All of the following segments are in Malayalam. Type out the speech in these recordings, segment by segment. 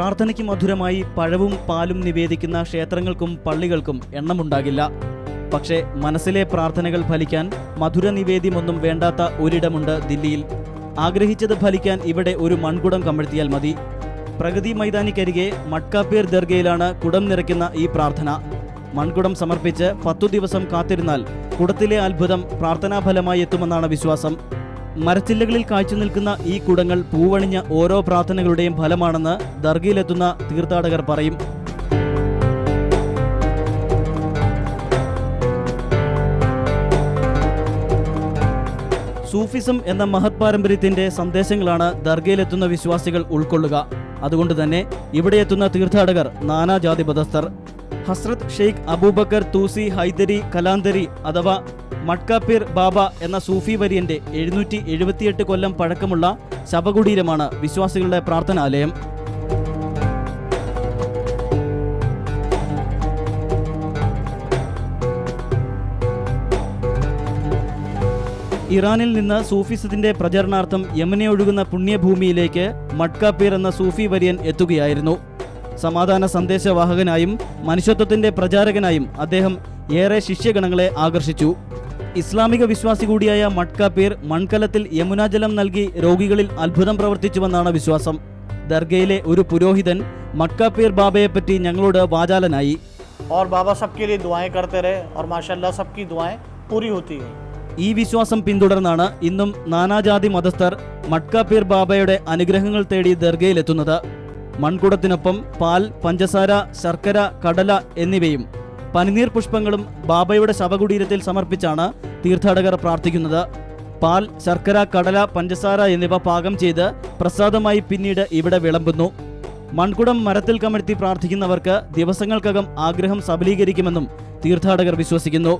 പ്രാർത്ഥനയ്ക്ക് മധുരമായി പഴവും പാലും നിവേദിക്കുന്ന ക്ഷേത്രങ്ങൾക്കും പള്ളികൾക്കും എണ്ണമുണ്ടാകില്ല. പക്ഷേ മനസ്സിലെ പ്രാർത്ഥനകൾ ഫലിക്കാൻ മധുര നിവേദ്യമൊന്നും വേണ്ടാത്ത ഒരിടമുണ്ട് ദില്ലിയിൽ. ആഗ്രഹിച്ചത് ഫലിക്കാൻ ഇവിടെ ഒരു മൺകുടം കമഴ്ത്തിയാൽ മതി. പ്രഗതി മൈതാനിക്കരികെ മട്കാപീർ ദർഗയിലാണ് കുടം നിറയ്ക്കുന്ന ഈ പ്രാർത്ഥന. മൺകുടം സമർപ്പിച്ച് 10 ദിവസം കാത്തിരുന്നാൽ കുടത്തിലെ അത്ഭുതം പ്രാർത്ഥനാഫലമായി എത്തുമെന്നാണ് വിശ്വാസം. മരച്ചില്ലകളിൽ കാഴ്ച നിൽക്കുന്ന ഈ കുടങ്ങൾ പൂവണിഞ്ഞ ഓരോ പ്രാർത്ഥനകളുടെയും ഫലമാണെന്ന് ദർഗയിലെത്തുന്ന തീർത്ഥാടകർ പറയും. സൂഫിസം എന്ന മഹത് പാരമ്പര്യത്തിന്റെ സന്ദേശങ്ങളാണ് ദർഗയിലെത്തുന്ന വിശ്വാസികൾ ഉൾക്കൊള്ളുക. അതുകൊണ്ട് തന്നെ ഇവിടെ എത്തുന്ന തീർത്ഥാടകർ നാനാജാതി മതസ്ഥർ. ഹസ്രത്ത് ഷെയ്ഖ് അബൂബക്കർ തൂസി ഹൈദരി കലാന്തരി അഥവാ മട്കാപീർ ബാബ എന്ന സൂഫി വര്യന്റെ 778 കൊല്ലം പഴക്കമുള്ള ശവകുടീരമാണ് വിശ്വാസികളുടെ പ്രാർത്ഥനാലയം. ഇറാനിൽ നിന്ന് സൂഫിസത്തിന്റെ പ്രചരണാർത്ഥം യമനെ ഒഴുകുന്ന പുണ്യഭൂമിയിലേക്ക് മട്കാപീർ എന്ന സൂഫി വര്യൻ എത്തുകയായിരുന്നു. സമാധാന സന്ദേശവാഹകനായും മനുഷ്യത്വത്തിന്റെ പ്രചാരകനായും അദ്ദേഹം ഏറെ ശിഷ്യഗണങ്ങളെ ആകർഷിച്ചു. ഇസ്ലാമിക വിശ്വാസി കൂടിയായ മട്കാപീർ മൺകലത്തിൽ യമുനാജലം നൽകി രോഗികളിൽ അത്ഭുതം പ്രവർത്തിച്ചുവെന്നാണ് വിശ്വാസം. ദർഗയിലെ ഒരു പുരോഹിതൻ മട്കാപീർ ബാബയെപ്പറ്റി ഞങ്ങളോട് വാചാലനായി. ഈ വിശ്വാസം പിന്തുടർന്നാണ് ഇന്നും നാനാജാതി മതസ്ഥർ മട്കാപീർ ബാബയുടെ അനുഗ്രഹങ്ങൾ തേടി ദർഗയിലെത്തുന്നത്. മൺകുടത്തിനൊപ്പം പാൽ, പഞ്ചസാര, ശർക്കര, കടല എന്നിവയും പനിനീർ പുഷ്പങ്ങളും ബാബയുടെ ശവകുടീരത്തിൽ സമർപ്പിച്ചാണ് തീർത്ഥാടകർ പ്രാർത്ഥിക്കുന്നത്. പാൽ, ശർക്കര, കടല, പഞ്ചസാര എന്നിവ പാകം ചെയ്ത് പ്രസാദമായി പിന്നീട് ഇവിടെ വിളമ്പുന്നു. മൺകുടം മരത്തിൽ കമഴ്ത്തി പ്രാർത്ഥിക്കുന്നവർക്ക് ദിവസങ്ങൾക്കകം ആഗ്രഹം സബലീകരിക്കുമെന്നും തീർത്ഥാടകർ വിശ്വസിക്കുന്നു.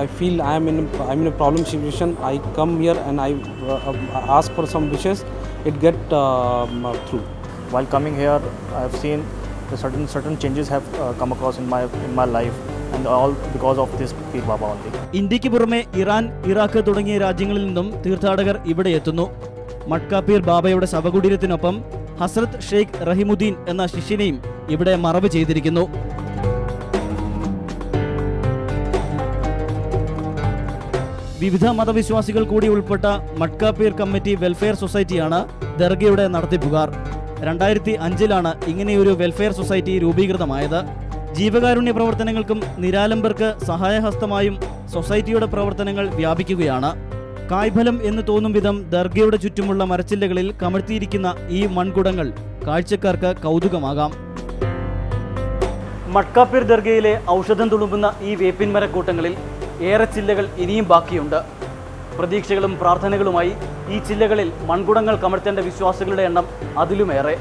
I feel I'm in a problem situation. I come here and I ask for some wishes. It get through. While coming here, I have seen certain changes have come across in my life, and all because of this Peer Baba only. ഇന്ത്യക്ക് പുറമെ ഇറാൻ, ഇറാഖ് തുടങ്ങിയ രാജ്യങ്ങളിൽ നിന്നും തീർത്ഥാടകർ ഇവിടെ എത്തുന്നു. മട്കാപീർ ബാബയുടെ ശവകുടീരത്തിനൊപ്പം ഹസ്രത്ത് ഷെയ്ഖ് റഹിമുദ്ദീൻ എന്ന ശിഷ്യനെയും ഇവിടെ മറവ് ചെയ്തിരിക്കുന്നു. വിവിധ മതവിശ്വാസികൾ കൂടി ഉൾപ്പെട്ട മട്കാപീർ കമ്മിറ്റി വെൽഫെയർ സൊസൈറ്റിയാണ് ദർഗയുടെ നടത്തിപ്പുകാർ. 2005 ഇങ്ങനെയൊരു വെൽഫെയർ സൊസൈറ്റി രൂപീകൃതമായത്. ജീവകാരുണ്യ പ്രവർത്തനങ്ങൾക്കും നിരാലംബർക്ക് സഹായഹസ്തമായും സൊസൈറ്റിയുടെ പ്രവർത്തനങ്ങൾ വ്യാപിക്കുകയാണ്. കായ്ഫലം എന്ന് തോന്നും വിധം ദർഗയുടെ ചുറ്റുമുള്ള മരച്ചില്ലകളിൽ കമഴ്ത്തിയിരിക്കുന്ന ഈ മൺകുടങ്ങൾ കാഴ്ചക്കാർക്ക് കൗതുകമാകാം. മട്കാപീർ ദർഗയിലെ ഔഷധം തുളുമ്പുന്ന ഈ വേപ്പിൻ മരക്കൂട്ടങ്ങളിൽ ഏറെ ചില്ലകൾ ഇനിയും ബാക്കിയുണ്ട്. പ്രതീക്ഷകളും പ്രാർത്ഥനകളുമായി ഈ ചില്ലകളിൽ മൺകുടങ്ങൾ കമഴ്ത്തേണ്ട വിശ്വാസികളുടെ എണ്ണം അതിലുമേറെ.